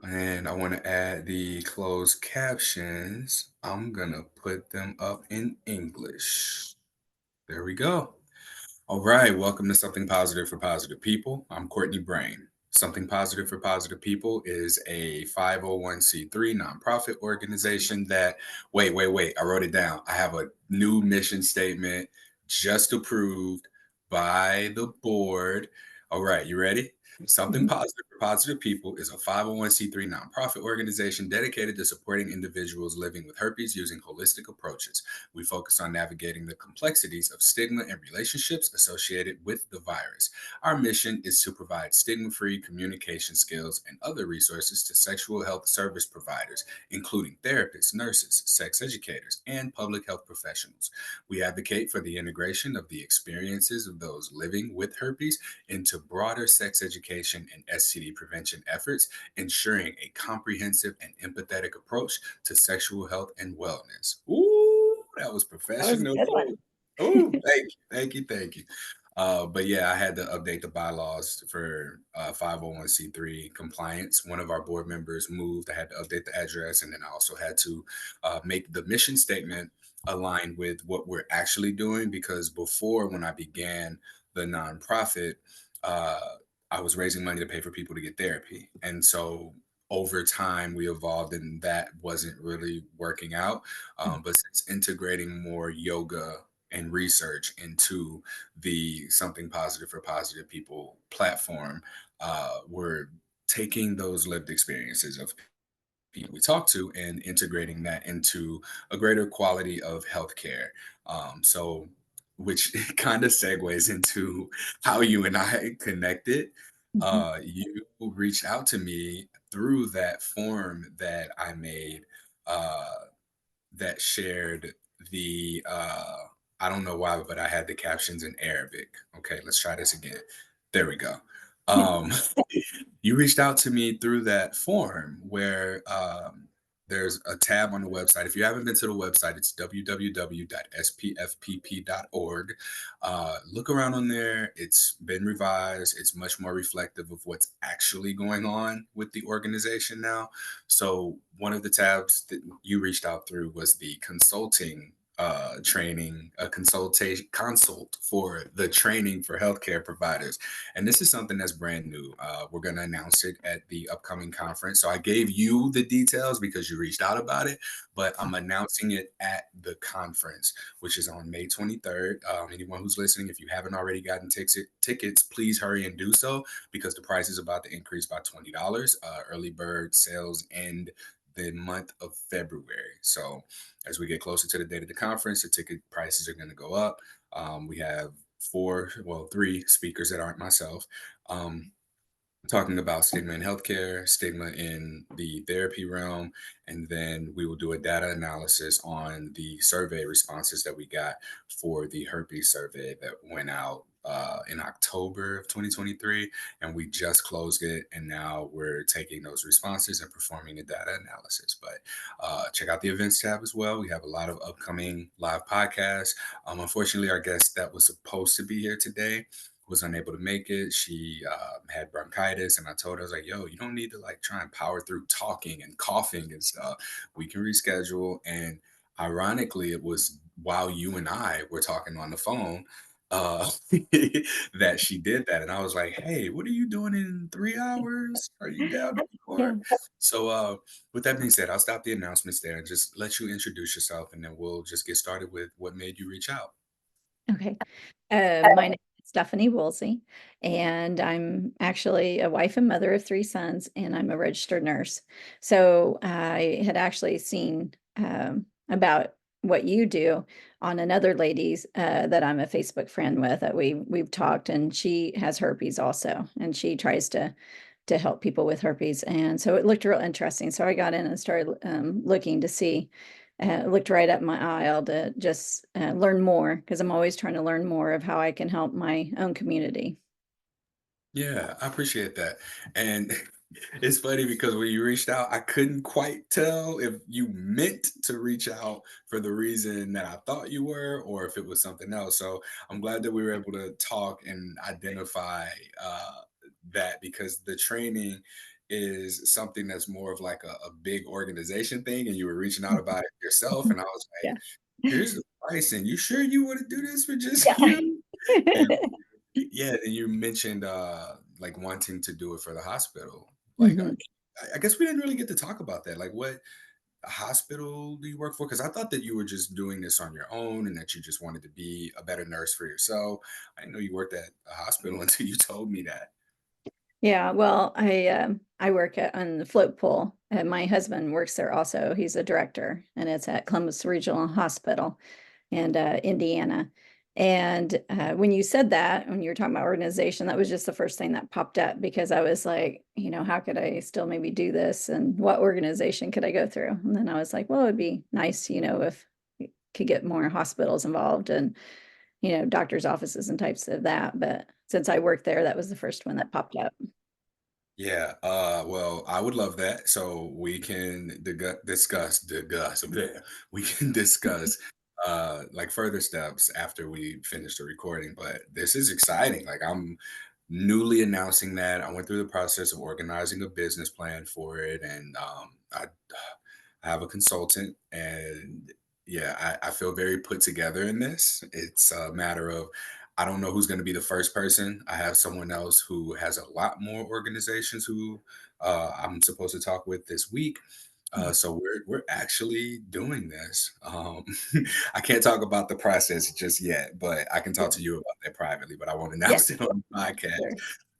And I want to add the closed captions. I'm going to put them up in English. There we go. All right, welcome to Something Positive for Positive People. I'm Courtney Brain. Something Positive for Positive People is a 501c3 nonprofit organization that, wait, I wrote it down. I have a new mission statement just approved by the board. All right, you ready? Something Mhm. Positive for Positive People is a 501c3 nonprofit organization dedicated to supporting individuals living with herpes using holistic approaches. We focus on navigating the complexities of stigma and relationships associated with the virus. Our mission is to provide stigma free communication skills and other resources to sexual health service providers, including therapists, nurses, sex educators, and public health professionals. We advocate for the integration of the experiences of those living with herpes into broader sex education and STD prevention efforts, ensuring a comprehensive and empathetic approach to sexual health and wellness. Ooh, that was That was a professional. good one. Oh, thank you. But yeah, I had to update the bylaws for 501c3 compliance. One of our board members moved. I had to update the address, and then I also had to make the mission statement align with what we're actually doing. Because before, when I began the nonprofit, uh, I was raising money to pay for people to get therapy, and so over time we evolved, and that wasn't really working out. But since integrating more yoga and research into the Something Positive for Positive People platform, we're taking those lived experiences of people we talk to and integrating that into a greater quality of healthcare. So, which kind of segues into how you and I connected. Mhm. You reached out to me through that form that I made uh, that shared the I don't know why, but I had the captions in Arabic. Okay, let's try this again. There we go. Um, you reached out to me through that form where there's a tab on the website. If you haven't been to the website, it's www.spfpp.org. Look around on there. It's been revised. It's much more reflective of what's actually going on with the organization now. So one of the tabs that you reached out through was the consulting training, a consultation consult for the training for healthcare providers. And this is something that's brand new. We're going to announce it at the upcoming conference. So I gave you the details because you reached out about it, but I'm announcing it at the conference, which is on May 23rd. Anyone who's listening, if you haven't already gotten tickets, please hurry and do so because the price is about to increase by $20. Early bird sales end the month of February. So as we get closer to the date of the conference, the ticket prices are going to go up. We have three speakers that aren't myself, um, talking about stigma in healthcare, stigma in the therapy realm, and then we will do a data analysis on the survey responses that we got for the herpes survey that went out in October of 2023, and we just closed it, and now we're taking those responses and performing a data analysis. But check out the events tab as well. We have a lot of upcoming live podcasts. Unfortunately, our guest that was supposed to be here today was unable to make it. She had bronchitis, and I told her, I was like, "Yo, you don't need to like try and power through talking and coughing and stuff. We can reschedule." And ironically, it was while you and I were talking on the phone uh, that she did that, and I was like, "Hey, what are you doing in 3 hours? Are you down to Yeah. record?" So, with that being said, I'll stop the announcements there and just let you introduce yourself, and then we'll just get started with what made you reach out. Okay. My name is Stefanie Woolsey, and I'm actually a wife and mother of 3 sons, and I'm a registered nurse. So I had actually seen about what you do on another lady's that I'm a Facebook friend with that we've talked, and she has herpes also, and she tries to help people with herpes. And so it looked real interesting. So I got in and started looking to see. Looked right up my aisle to just learn more because I'm always trying to learn more of how I can help my own community. Yeah, I appreciate that. And it's funny because when you reached out, I couldn't quite tell if you meant to reach out for the reason that I thought you were or if it was something else. So I'm glad that we were able to talk and identify that because the training is something that's more of like a big organization thing, and you were reaching out about it yourself, and I was like, Yeah. "Here's the price, and you sure you want to do this for just Yeah. you?" And yeah, and you mentioned like wanting to do it for the hospital. Like, Mhm. I guess we didn't really get to talk about that. Like, what hospital do you work for? Because I thought that you were just doing this on your own and that you just wanted to be a better nurse for yourself. I didn't know you worked at a hospital until you told me that. Yeah, well, I work on the float pool, and my husband works there also. He's a director, and it's at Columbus Regional Hospital and Indiana. And when you said that, when you were talking about organization, that was just the first thing that popped up because I was like, how could I still maybe do this, and what organization could I go through? And then I was like, well, it'd be nice, if we could get more hospitals involved and doctors' offices and types of that. But since I worked there, that was the first one that popped up. Yeah, well, I would love that. So we can we can discuss like further steps after we finish the recording. But this is exciting. Like I'm newly announcing that. I went through the process of organizing a business plan for it, and I have a consultant, and yeah, I feel very put together in this. It's a matter of I don't know who's going to be the first person. I have someone else who has a lot more organizations who I'm supposed to talk with this week. So we're actually doing this. I can't talk about the process just yet, but I can talk to you about that privately. But I won't Yeah, announce it on the podcast.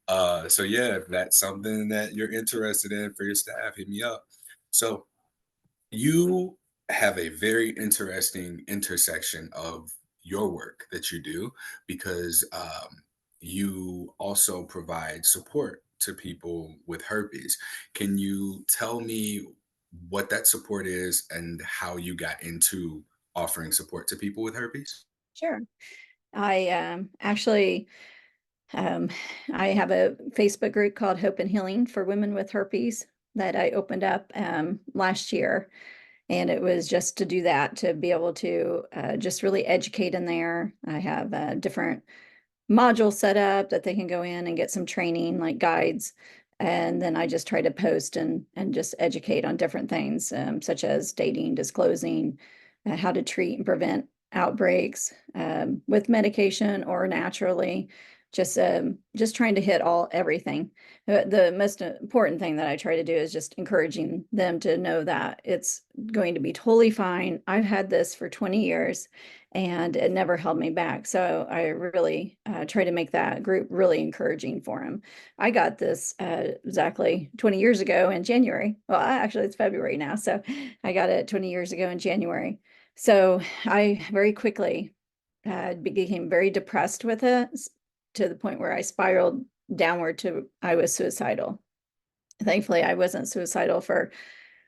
sure. So yeah, if that's something that you're interested in for your staff, hit me up. So you have a very interesting intersection of your work that you do because you also provide support to people with herpes. Can you tell me what that support is and how you got into offering support to people with herpes? Sure. I actually um, I have a Facebook group called Hope and Healing for Women with Herpes that I opened up last year. And it was just to do that, to be able to just really educate in there. I have different module set up that they can go in and get some training, like guides. And then I just try to post and just educate on different things, such as dating, disclosing, how to treat and prevent outbreaks with medication or naturally. Just trying to hit everything. The most important thing that I try to do is just encouraging them to know that it's going to be totally fine. I've had this for 20 years and it never held me back. So I really try to make that group really encouraging for him. I got this exactly 20 years ago in January. Well, actually, it's February now. So I got it 20 years ago in January. So I very quickly became very depressed with it to the point where I spiraled downward to I was suicidal. Thankfully, I wasn't suicidal for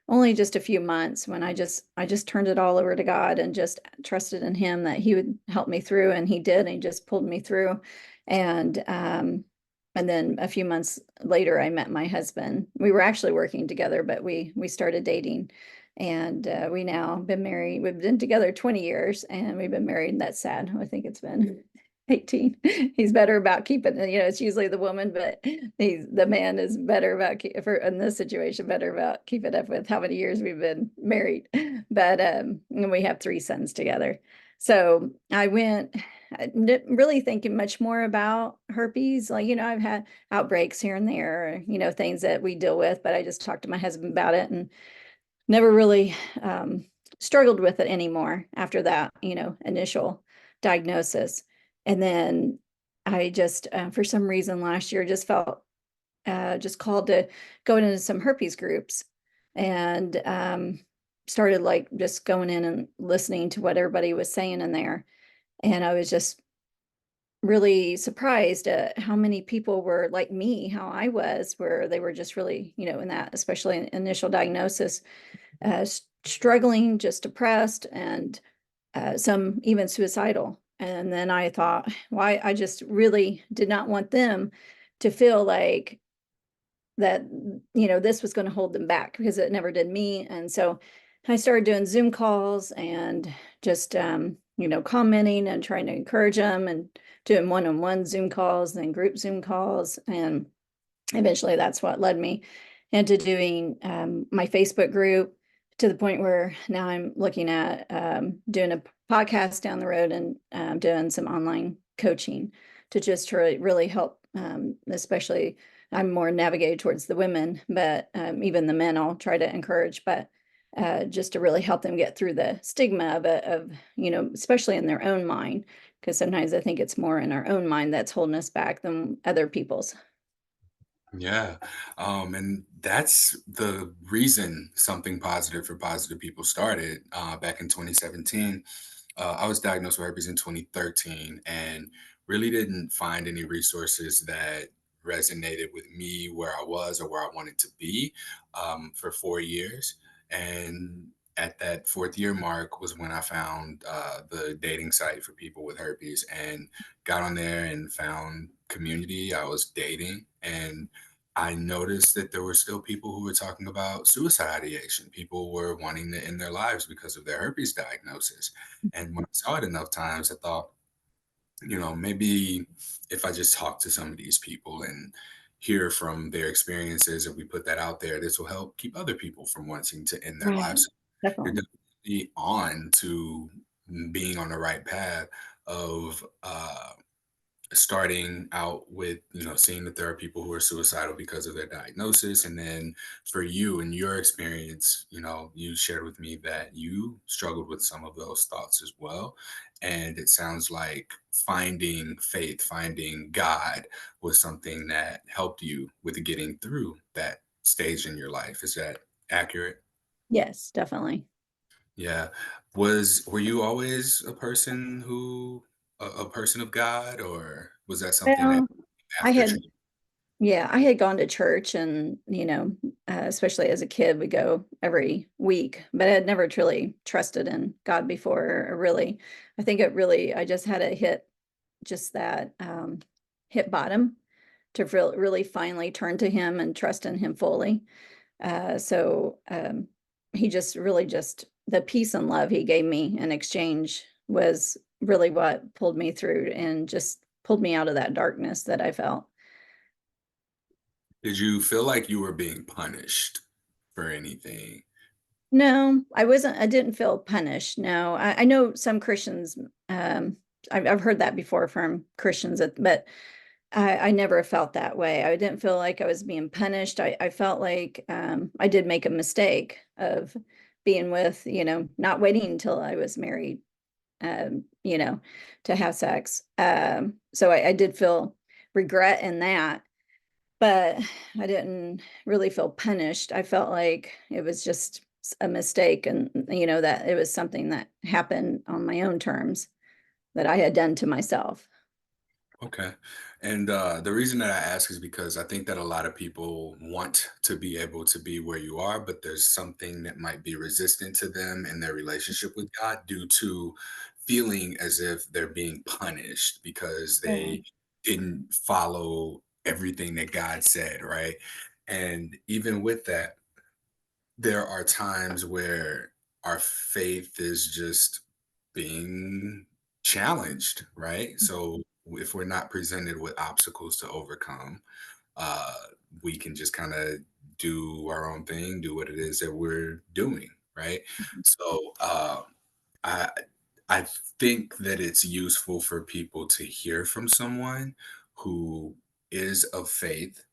only just a few months when I just turned it all over to God and just trusted in him that he would help me through, and he did, and he just pulled me through. And then a few months later I met my husband. We were actually working together, but we started dating, and we now been married. We've been together 20 years and we've been married, and that's sad. I think it's been 18. He's better about keeping, it's usually the woman, but the man is better about for in this situation, better about keeping up with how many years we've been married. But and we have 3 sons together. So I went really thinking much more about herpes. Like, I've had outbreaks here and there, things that we deal with, but I just talked to my husband about it and never really struggled with it anymore after that, initial diagnosis. And then I just, for some reason last year, just felt just called to go into some herpes groups and started like just going in and listening to what everybody was saying in there. And I was just really surprised at how many people were like me, how I was, where they were just really, in that, especially in initial diagnosis, struggling, just depressed, and some even suicidal. And then I thought, why I just really did not want them to feel like that, this was going to hold them back because it never did me. And so I started doing Zoom calls and just, commenting and trying to encourage them and doing one-on-one Zoom calls, then group Zoom calls. And eventually that's what led me into doing my Facebook group, to the point where now I'm looking at doing a podcast down the road, and doing some online coaching to just really help, especially I'm more navigated towards the women, but even the men I'll try to encourage, but just to really help them get through the stigma of, especially in their own mind, because sometimes I think it's more in our own mind that's holding us back than other people's. Yeah. And that's the reason Something Positive for Positive People started back in 2017. I was diagnosed with herpes in 2013 and really didn't find any resources that resonated with me where I was or where I wanted to be for 4 years. And at that fourth year mark was when I found the dating site for people with herpes and got on there and found community. I was dating, and I noticed that there were still people who were talking about suicide ideation. People were wanting to end their lives because of their herpes diagnosis. And when I saw it enough times, I thought, maybe if I just talk to some of these people and hear from their experiences, if we put that out there, this will help keep other people from wanting to end their Right. lives. You're Definitely. definitely on to being on the right path of starting out with seeing that there are people who are suicidal because of their diagnosis, and then for you and your experience, you shared with me that you struggled with some of those thoughts as well, and it sounds like finding faith, finding God was something that helped you with getting through that stage in your life. Is that accurate? Yes, definitely. Yeah. Were you always a person who a person of God, or was that something that Well, I after had yeah, I had gone to church, and, especially as a kid, we go every week, but I had never truly trusted in God before, or really, I think I just had to just that, hit bottom to really finally turn to him and trust in him fully. So he just the peace and love he gave me in exchange was really what pulled me through and just pulled me out of that darkness that I felt. Did you feel like you were being punished for anything? No, I didn't feel punished. No, I know some Christians, I've heard that before from Christians, but I never felt that way. I didn't feel like I was being punished. I felt like I did make a mistake of being with, not waiting until I was married, um, you know, to have sex. So I did feel regret in that, but I didn't really feel punished. I felt like it was just a mistake, and, that it was something that happened on my own terms that I had done to myself. Okay. And the reason that I ask is because I think that a lot of people want to be able to be where you are, but there's something that might be resistant to them in their relationship with God due to feeling as if they're being punished because Yeah. they didn't follow everything that God said, right? And even with that, there are times where our faith is just being challenged, right? So if we're not presented with obstacles to overcome, uh, we can just kind of do our own thing, do what it is that we're doing, right? So I I think that it's useful for people to hear from someone who is of faith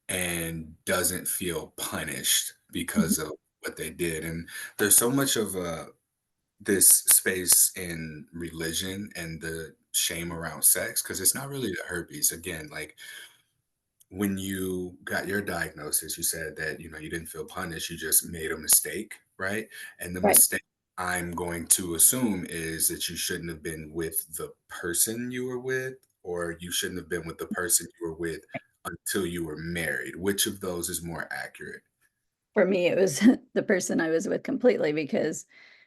and doesn't feel punished Mhm. because of what they did. And there's so much of this space in religion and the shame around sex because it's not really the herpes. Again, like when you got your diagnosis, you said that you didn't feel punished, you just made a mistake, right? And the Right. mistake I'm going to assume is that you shouldn't have been with the person you were with, or you shouldn't have been with the person you were with until you were married. Which of those is more accurate? For me, it was the person I was with completely, because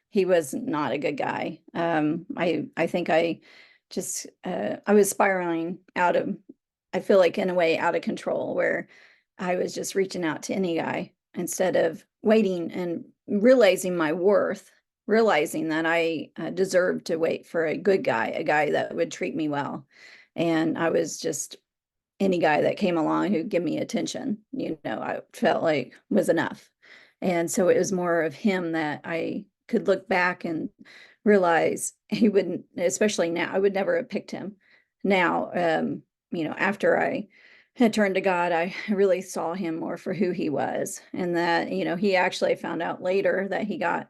he was not a good guy. I think I was spiraling out of, I feel like, in a way, out of control, where I was just reaching out to any guy instead of waiting and realizing my worth, realizing that I deserved to wait for a good guy, a guy that would treat me well. And I was just any guy that came along who'd give me attention, I felt like was enough. And so it was more of him that I could look back and realize he wouldn't, especially now, I would never have picked him. Now, after I had turned to God, I really saw him more for who he was. And that, he actually found out later that he got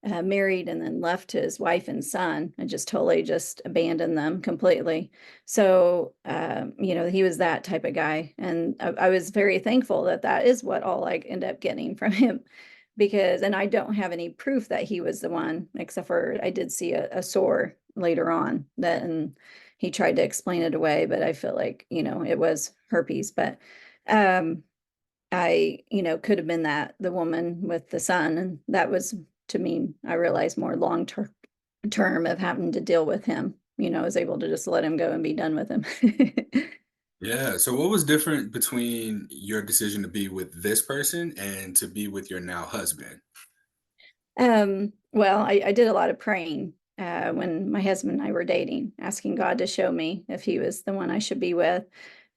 married and then left his wife and son and just totally just abandoned them completely. So, he was that type of guy. And I was very thankful that that is what all I end up getting from him because, and I don't have any proof that he was the one, except for I did see a sore later on that, and he tried to explain it away, but I feel like, it was herpes. But, I, could have been that the woman with the son, and that was to me, I realized more long term of having to deal with him. I was able to just let him go and be done with him. Yeah. So what was different between your decision to be with this person and to be with your now husband? Well, I did a lot of praying when my husband and I were dating, asking God to show me if he was the one I should be with,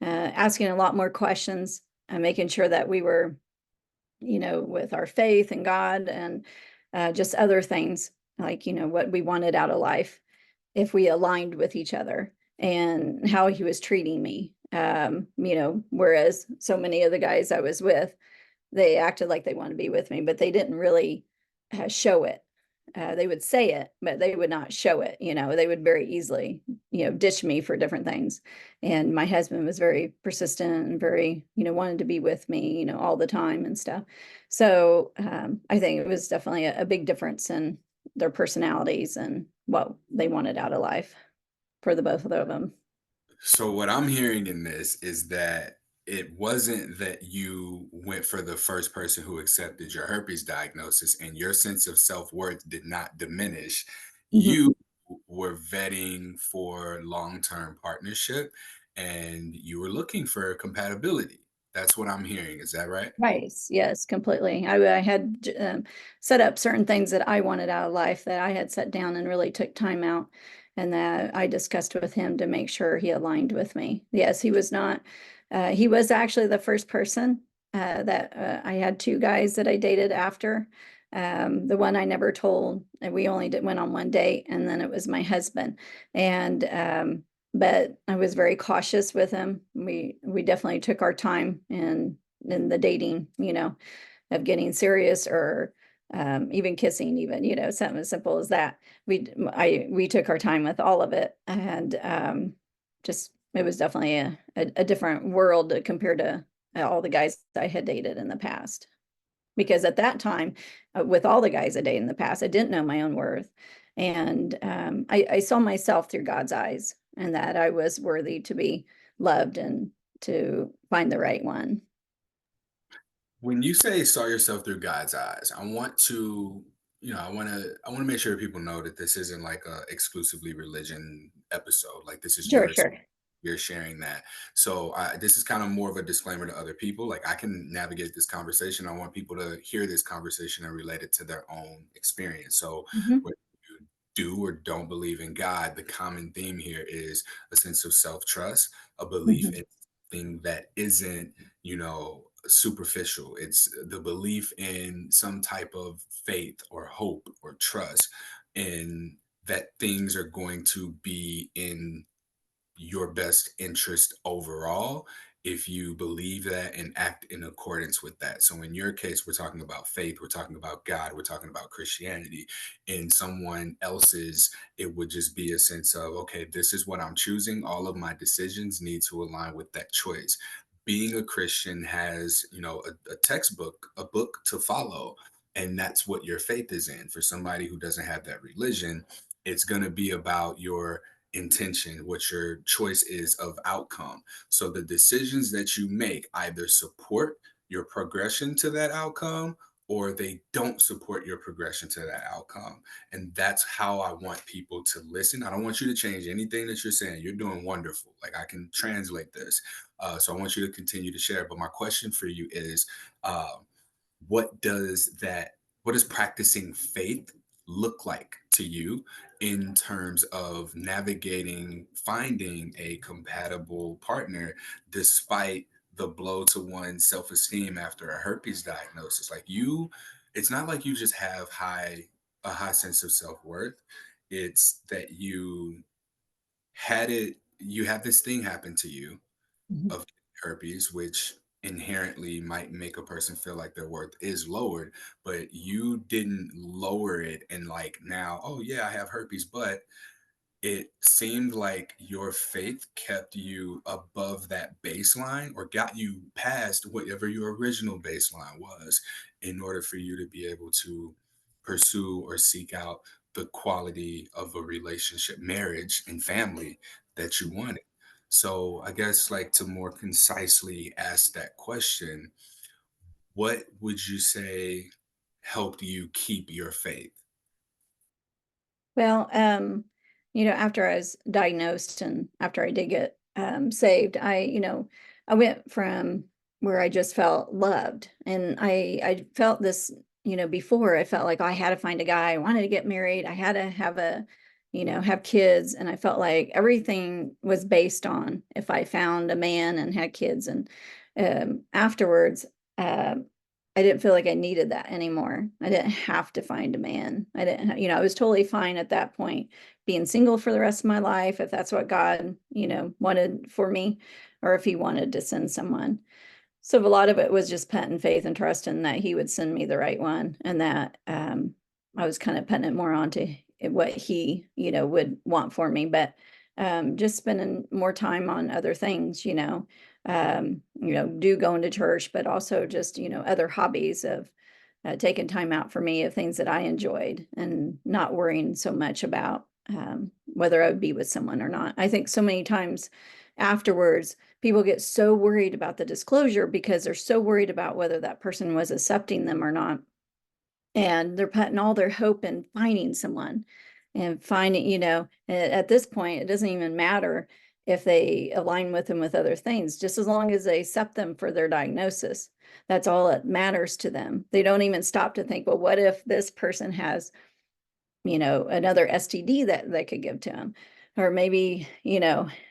asking a lot more questions, making sure that we were, with our faith in God and just other things like, what we wanted out of life if we aligned with each other and how he was treating me. Whereas so many of the guys I was with, they acted like they wanted to be with me, but they didn't really show it. They would say it, but they would not show it. They would very easily, ditch me for different things. And my husband was very persistent and very, wanted to be with me, all the time and stuff. So I think it was definitely a big difference in their personalities and what they wanted out of life for the both of them. So what I'm hearing in this is that it wasn't that you went for the first person who accepted your herpes diagnosis and your sense of self-worth did not diminish. Mhm. You were vetting for long-term partnership and you were looking for compatibility. That's what I'm hearing. Is that right? Right. Yes, completely. I had set up certain things that I wanted out of life that I had set down and really took time out and that I discussed with him to make sure he aligned with me. Yes, he was not, he was actually the first person that I had two guys that I dated after. The one I never told, and we only went on one date, and then it was my husband. And but I was very cautious with him. We definitely took our time and in the dating, of getting serious or even kissing, even, something as simple as that. We took our time with all of it, and just it was definitely a different world compared to all the guys I had dated in the past. Because at that time, with all the guys I dated in the past, I didn't know my own worth, and I saw myself through God's eyes, and that I was worthy to be loved and to find the right one. When you say saw yourself through God's eyes, I want to, I want to make sure people know that this isn't like a exclusively religion episode. Like this is Sure, your sure. you're sharing that. So this is kind of more of a disclaimer to other people. Like I can navigate this conversation. I want people to hear this conversation and relate it to their own experience. So Mhm, whether you do or don't believe in God, the common theme here is a sense of self-trust, a belief mhm, in something that isn't, superficial. It's the belief in some type of faith or hope or trust in that things are going to be in your best interest overall if you believe that and act in accordance with that. So in your case, we're talking about faith, we're talking about God, we're talking about Christianity. In someone else's, it would just be a sense of, okay, this is what I'm choosing. All of my decisions need to align with that choice. Being a Christian has, a textbook, a book to follow. And that's what your faith is in. For somebody who doesn't have that religion, it's going to be about your intention, what your choice is of outcome. So the decisions that you make either support your progression to that outcome or they don't support your progression to that outcome. And that's how I want people to listen. I don't want you to change anything that you're saying. You're doing wonderful. Like I can translate this. So I want you to continue to share. But my question for you is, uh, what does practicing faith look like to you in terms of navigating finding a compatible partner despite the blow to one's self-esteem after a herpes diagnosis? Like you, it's not like you just have a high sense of self-worth. It's that you had this thing happen to you Mhm. of herpes, which inherently might make a person feel like their worth is lowered, but you didn't lower it and like now, oh yeah, I have herpes, but it seemed like your faith kept you above that baseline or got you past whatever your original baseline was in order for you to be able to pursue or seek out the quality of a relationship, marriage, and family that you wanted. So, I guess, like, to more concisely ask that question, what would you say helped you keep your faith? Well, after I was diagnosed and after I did get saved, I went from where I just felt loved, and I felt this, before I felt like I had to find a guy, I wanted to get married, I had to have have kids, and I felt like everything was based on if I found a man and had kids, and afterwards, um, I didn't feel like I needed that anymore. I didn't have to find a man. I didn't, I was totally fine at that point being single for the rest of my life if that's what God, wanted for me or if he wanted to send someone. So a lot of it was just putting faith and trust in that he would send me the right one and that I was kind of putting it more onto what he, would want for me. But just spending more time on other things, do going to church, but also just, other hobbies of taking time out for me of things that I enjoyed and not worrying so much about whether I would be with someone or not. I think so many times afterwards, people get so worried about the disclosure because they're so worried about whether that person was accepting them or not. And they're putting all their hope in finding someone and finding, at this point, it doesn't even matter if they align with them with other things, just as long as they accept them for their diagnosis. That's all that matters to them. They don't even stop to think, well, what if this person has another STD that they could give to them? Or maybe,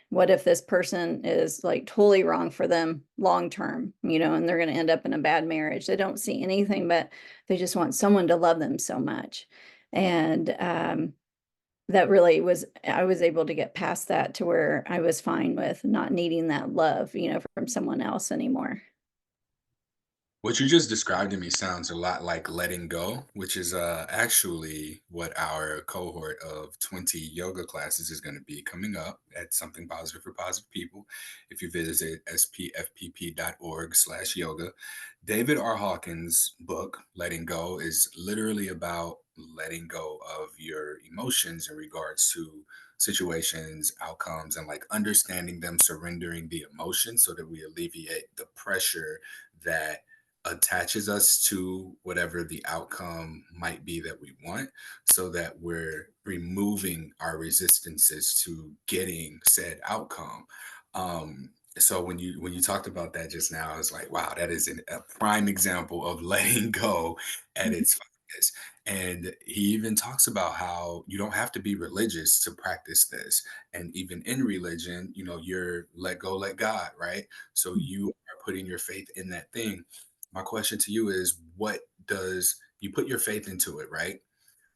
what if this person is like totally wrong for them long term, and they're going to end up in a bad marriage? They don't see anything, but they just want someone to love them so much. And that really was, I was able to get past that to where I was fine with not needing that love, from someone else anymore. What you just described to me sounds a lot like letting go, which is actually what our cohort of 20 yoga classes is going to be coming up at Something Positive for Positive People. If you visit spfpp.org/yoga, David R. Hawkins' book, Letting Go, is literally about letting go of your emotions in regards to situations, outcomes, and like understanding them, surrendering the emotion so that we alleviate the pressure that attaches us to whatever the outcome might be that we want so that we're removing our resistances to getting said outcome. So when you talked about that just now, I was like, wow, that is a prime example of letting go at its finest. And he even talks about how you don't have to be religious to practice this. And even in religion, you're let go, let God, right? So you are putting your faith in that thing. My question to you is, what does you put your faith into it, right?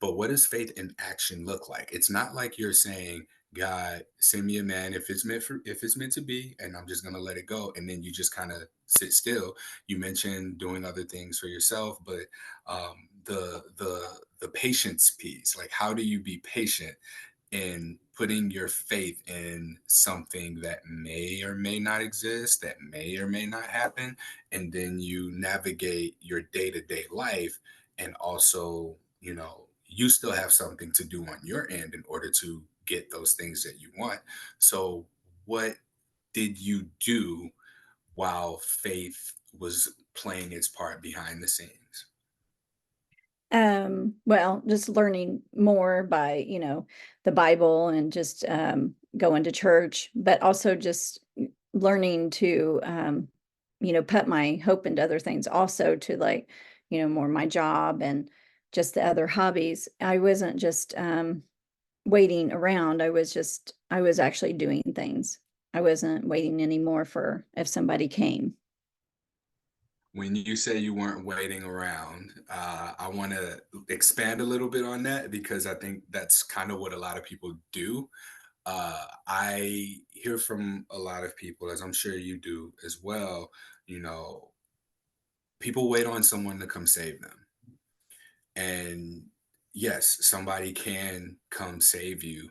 But what does faith in action look like? It's not like you're saying, God, send me a man if it's meant to be, and I'm just gonna let it go. And then you just kind of sit still. You mentioned doing other things for yourself, but the patience piece, like how do you be patient in putting your faith in something that may or may not exist, that may or may not happen, and then you navigate your day-to-day life and also, you still have something to do on your end in order to get those things that you want. So, what did you do while faith was playing its part behind the scenes? Well, just learning more by, the Bible and just going to church, but also just learning to put my hope into other things also to like, more my job and just the other hobbies, I wasn't just waiting around. I was actually doing things. I wasn't waiting anymore for if somebody came. When you say you weren't waiting around, I want to expand a little bit on that because I think that's kind of what a lot of people do. I hear from a lot of people, as I'm sure you do as well, you know, people wait on someone to come save them. And yes, somebody can come save you,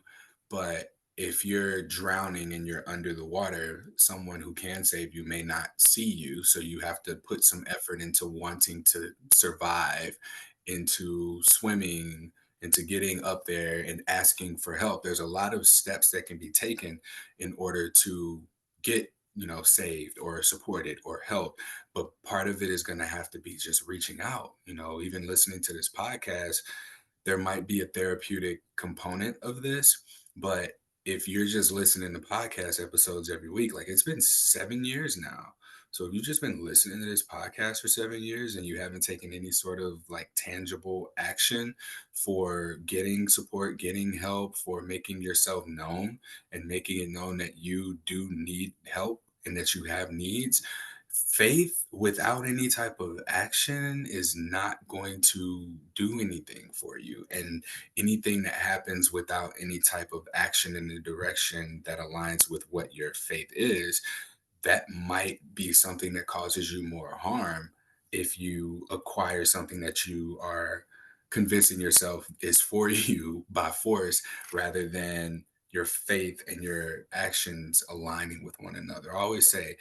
but if you're drowning and you're under the water, someone who can save you may not see you. So you have to put some effort into wanting to survive, into swimming, into getting up there and asking for help. There's a lot of steps that can be taken in order to get, saved or supported or help, but part of it is going to have to be just reaching out. Even listening to this podcast, there might be a therapeutic component of this, but if you're just listening to podcast episodes every week, like, it's been 7 years now. So if you've just been listening to this podcast for 7 years and you haven't taken any sort of like tangible action for getting support, getting help, for making yourself known and making it known that you do need help and that you have needs, faith without any type of action is not going to do anything for you. And anything that happens without any type of action in the direction that aligns with what your faith is, that might be something that causes you more harm if you acquire something that you are convincing yourself is for you by force, rather than your faith and your actions aligning with one another. I always say,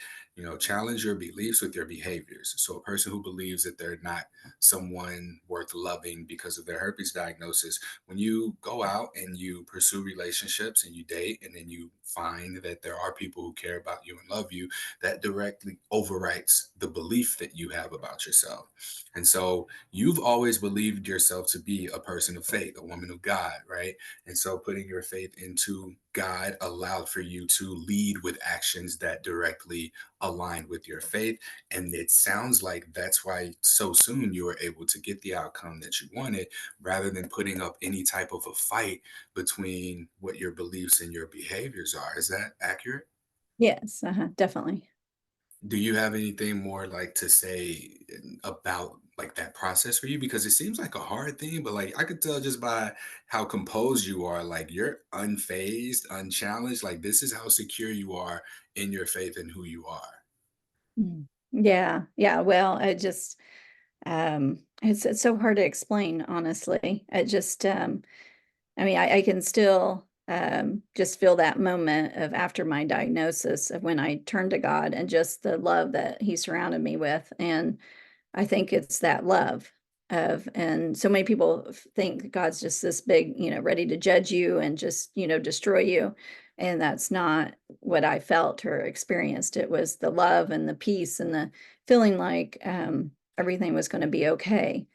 challenge your beliefs with your behaviors. So a person who believes that they're not someone worth loving because of their herpes diagnosis, when you go out and you pursue relationships and you date, and then you find that there are people who care about you and love you, that directly overwrites the belief that you have about yourself. And so you've always believed yourself to be a person of faith, a woman of God, right? And so putting your faith into God allowed for you to lead with actions that directly align with your faith. And it sounds like that's why so soon you were able to get the outcome that you wanted, rather than putting up any type of a fight between what your beliefs and your behaviors are. Is that accurate? Yes, definitely. Do you have anything more like to say about like that process for you? Because it seems like a hard thing, but like I could tell just by how composed you are, like you're unfazed, unchallenged. Like this is how secure you are in your faith and who you are. Mm. Yeah, yeah. Well, it's so hard to explain, honestly. I mean, I can still just feel that moment of after my diagnosis of when I turned to God and just the love that He surrounded me with. And I think it's that love of, and so many people think God's just this big, ready to judge you and just, destroy you. And that's not what I felt or experienced. It was the love and the peace and the feeling like everything was going to be okay.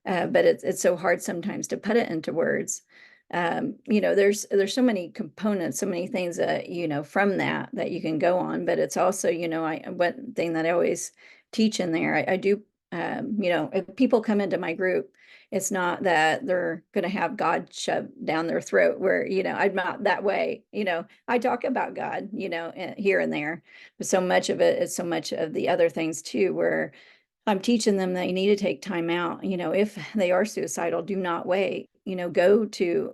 But it's so hard sometimes to put it into words. There's so many components, so many things that, from that you can go on. But it's also, one thing that I always teach in there, I do if people come into my group, it's not that they're going to have God shoved down their throat where, I'm not that way. I talk about God, here and there, but so much of it is so much of the other things too, where I'm teaching them that you need to take time out. If they are suicidal, do not wait, go to,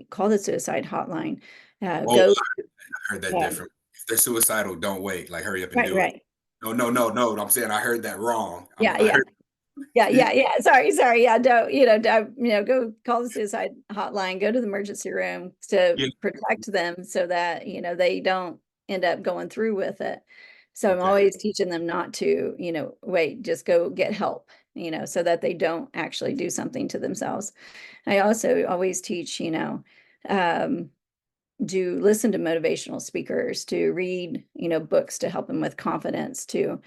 call the suicide hotline, Oh, go, I heard that yeah, different. If they're suicidal, don't wait. Like hurry up and right, do it. right. No, no, no, no. I'm saying I heard that wrong. Yeah, I yeah. heard. Yeah, yeah, yeah. Sorry. Yeah, go call the suicide hotline, go to the emergency room to Yeah. protect them so that, they don't end up going through with it. So I'm Okay. always teaching them not to, wait, just go get help, so that they don't actually do something to themselves. I also always teach, um, to listen to motivational speakers, to read, books to help them with confidence, to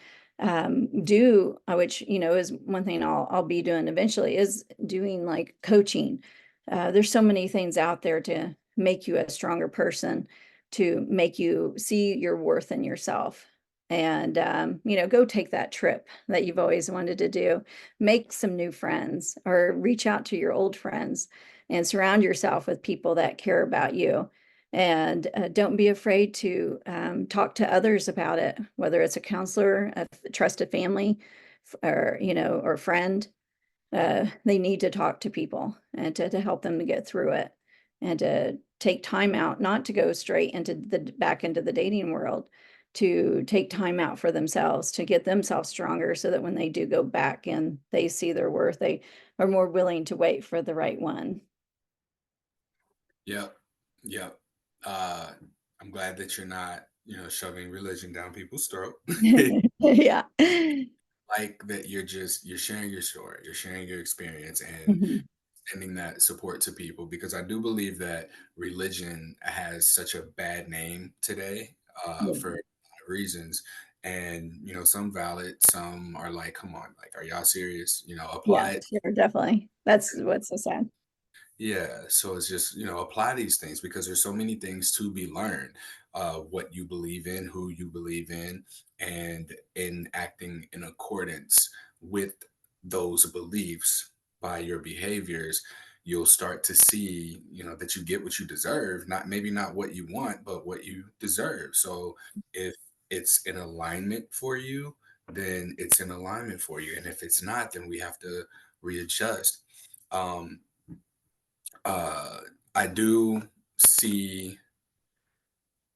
do which is one thing I'll be doing eventually is doing like coaching. There's so many things out there to make you a stronger person, to make you see your worth in yourself. and go take that trip that you've always wanted to do. Make some new friends, or reach out to your old friends, and surround yourself with people that care about you. And don't be afraid to talk to others about it, whether it's a counselor, a trusted family, or or friend. They need to talk to people, and to help them to get through it, and to take time out, not to go straight into the back into the dating world, to take time out for themselves, to get themselves stronger, so that when they do go back and they see their worth, they are more willing to wait for the right one. Yep. Yep. Uh, I'm glad that you're not, shoving religion down people's throat. Yeah. Like that you're sharing your story, you're sharing your experience and Mhm. extending that support to people, because I do believe that religion has such a bad name today, Yeah. for a lot of reasons. And some valid, some are like, come on, like, are y'all serious? Yeah, Apply it. sure, definitely. That's what's so sad. Yeah, so it's just, apply these things because there's so many things to be learned. What you believe in, who you believe in, and in acting in accordance with those beliefs by your behaviors, you'll start to see, that you get what you deserve, not maybe not what you want, but what you deserve. So if it's in alignment for you, then it's in alignment for you. And if it's not, then we have to readjust. Um, uh, I do see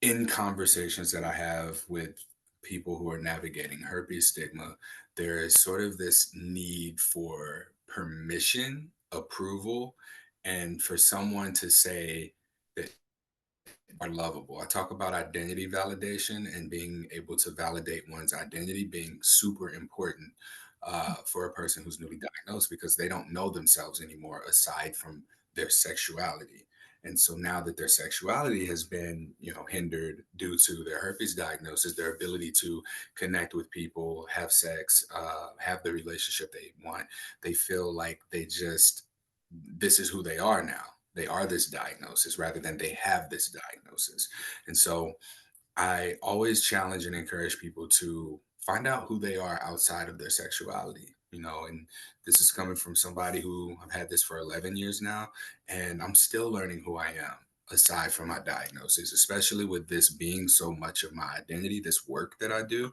in conversations that I have with people who are navigating herpes stigma, there is sort of this need for permission, approval, and for someone to say that are lovable. I talk about identity validation and being able to validate one's identity being super important, for a person who's newly diagnosed, because they don't know themselves anymore aside from their sexuality. And so now that their sexuality has been, hindered due to their herpes diagnosis, their ability to connect with people, have sex, have the relationship they want, they feel like this is who they are now. They are this diagnosis rather than they have this diagnosis. And so I always challenge and encourage people to find out who they are outside of their sexuality, and this is coming from somebody who I've had this for 11 years now, and I'm still learning who I am aside from my diagnosis, especially with this being so much of my identity, this work that I do,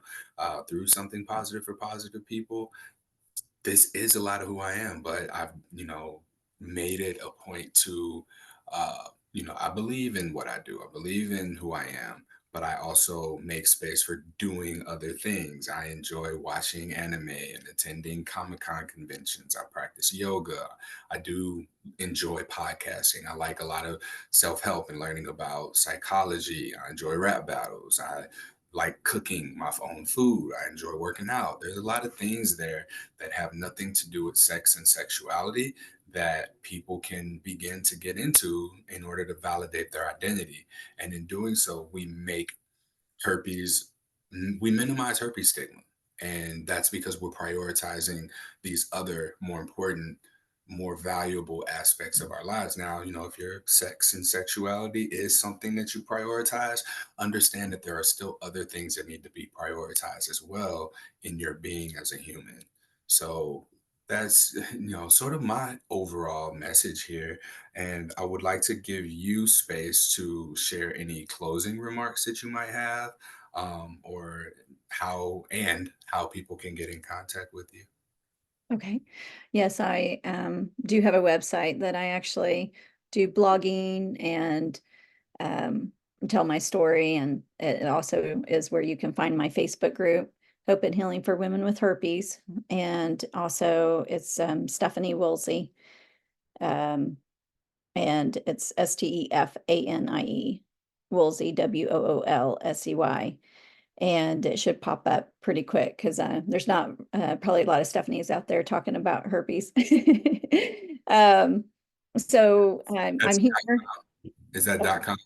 through something positive for positive people. This is a lot of who I am, but I've, made it a point to, I believe in what I do. I believe in who I am, but I also make space for doing other things. I enjoy watching anime and attending Comic-Con conventions. I practice yoga. I do enjoy podcasting. I like a lot of self-help and learning about psychology. I enjoy rap battles. I like cooking my own food. I enjoy working out. There's a lot of things there that have nothing to do with sex and sexuality that people can begin to get into in order to validate their identity. And in doing so, herpes, we minimize herpes stigma. And that's because we're prioritizing these other more important, more valuable aspects of our lives. Now, if your sex and sexuality is something that you prioritize, understand that there are still other things that need to be prioritized as well in your being as a human. So that's, sort of my overall message here. And I would like to give you space to share any closing remarks that you might have, or how people can get in contact with you. Okay. Yes, I do have a website that I actually do blogging and um, tell my story. And it also is where you can find my Facebook group, Hope and Healing for Women with Herpes. And also it's Stefanie Woolsey. Um, and it's Stefanie Woolsey, Woolsey. And it should pop up pretty quick because there's not probably a lot of Stephanies out there talking about herpes. um, so I'm That's here. is that Oh, .com?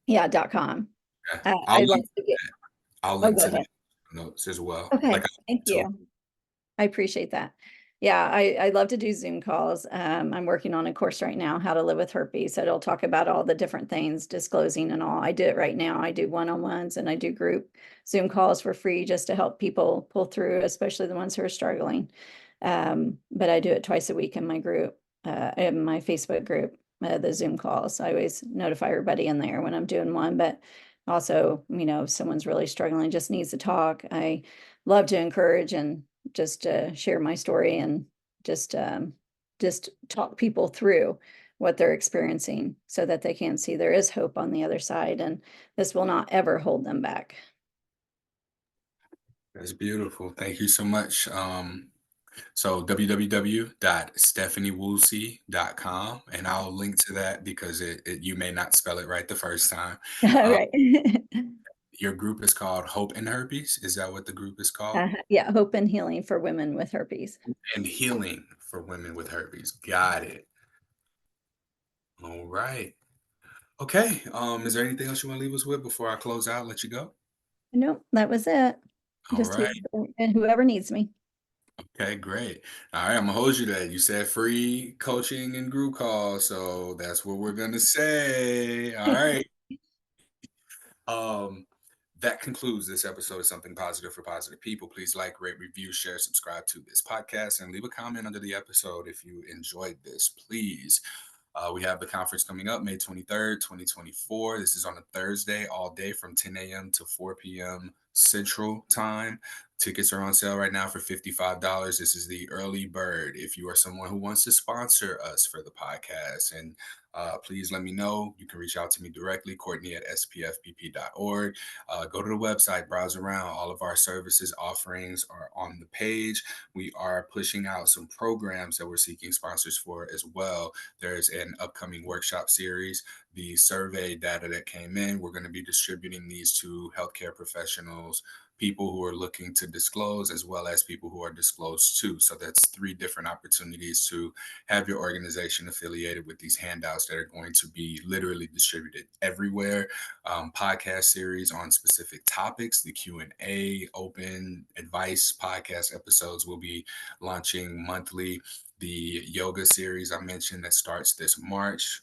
yeah, .com. Yeah. I'd like to get, I'll oh, link go to that ahead. notes as well. Like Okay, I thank told you. I appreciate that. Yeah, I love to do Zoom calls. I'm working on a course right now, How to Live with Herpes. So it'll talk about all the different things, disclosing and all. I do it right now. I do one-on-ones and I do group Zoom calls for free just to help people pull through, especially the ones who are struggling. But I do it twice a week in my group, in my Facebook group, the Zoom calls. I always notify everybody in there when I'm doing one, but also, if someone's really struggling, just needs to talk, I love to encourage and just share my story and just talk people through what they're experiencing so that they can see there is hope on the other side and this will not ever hold them back. That's beautiful. Thank you so much. So www.stefaniewoolsey.com, and I'll link to that because you may not spell it right the first time. All Uh, right. your group is called Hope and Herpes. Is that what the group is called? Yeah, hope and healing for women with herpes. And Healing for Women with Herpes. Got it. All right. Okay. Is there anything else you want to leave us with before I close out, let you go? Nope, that was it. All Just here right. and whoever needs me. Okay, great. All right, I'm gonna hold you to that. You said free coaching and group calls, so that's what we're gonna say. All right. Um, that concludes this episode of Something Positive for Positive People. Please like, rate, review, share, subscribe to this podcast, and leave a comment under the episode if you enjoyed this. Please. We have the conference coming up May 23rd, 2024. This is on a Thursday, all day from 10 a.m. to 4 p.m. Central Time. Tickets are on sale right now for $55. This is the early bird. If you are someone who wants to sponsor us for the podcast, and please let me know. You can reach out to me directly, Courtney at spfpp.org. Go to the website, browse around. All of our services offerings are on the page. We are pushing out some programs that we're seeking sponsors for as well. There's an upcoming workshop series. The survey data that came in, we're going to be distributing these to healthcare professionals, people who are looking to disclose, as well as people who are disclosed to. So that's 3 different opportunities to have your organization affiliated with these handouts that are going to be literally distributed everywhere. Podcast series on specific topics. The Q&A, open advice podcast episodes will be launching monthly. The yoga series I mentioned that starts this March.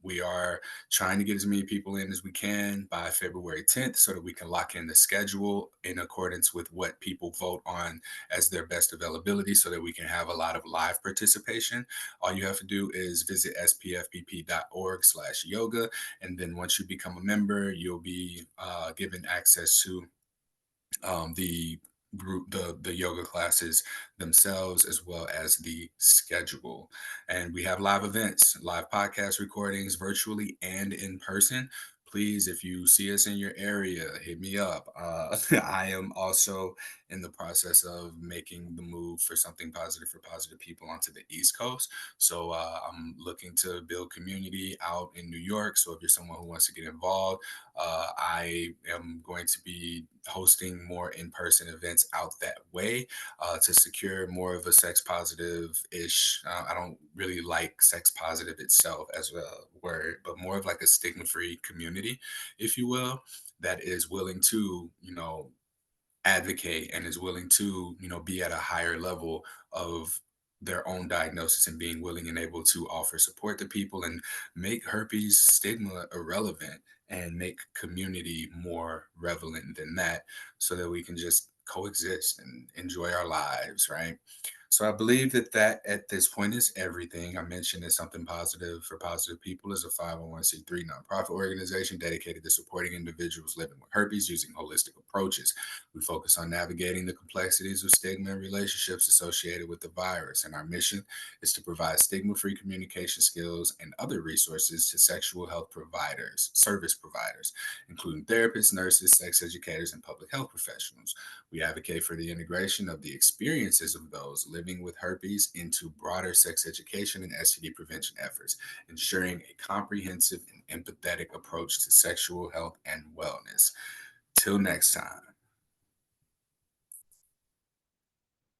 We are trying to get as many people in as we can by February 10th so that we can lock in the schedule in accordance with what people vote on as their best availability so that we can have a lot of live participation. All you have to do is visit spfpp.org/yoga. And then once you become a member, you'll be given access to the group, the yoga classes themselves, as well as the schedule. And we have live events, live podcast recordings, virtually and in person. Please, if you see us in your area, hit me up. I am also in the process of making the move for Something Positive for Positive People onto the East Coast. So I'm looking to build community out in New York. So if you're someone who wants to get involved, I am going to be hosting more in-person events out that way to secure more of a sex positive-ish. I don't really like sex positive itself as a word, but more of like a stigma-free community, if you will, that is willing to, advocate and is willing to, be at a higher level of their own diagnosis and being willing and able to offer support to people and make herpes stigma irrelevant and make community more relevant than that so that we can just coexist and enjoy our lives, right? So I believe that at this point is everything. I mentioned that Something Positive for Positive People is a 501c3 nonprofit organization dedicated to supporting individuals living with herpes using holistic approaches. We focus on navigating the complexities of stigma and relationships associated with the virus, and our mission is to provide stigma-free communication skills and other resources to sexual health providers, service providers, including therapists, nurses, sex educators, and public health professionals. We advocate for the integration of the experiences of those living with herpes into broader sex education and STD prevention efforts, ensuring a comprehensive and empathetic approach to sexual health and wellness. Till next time.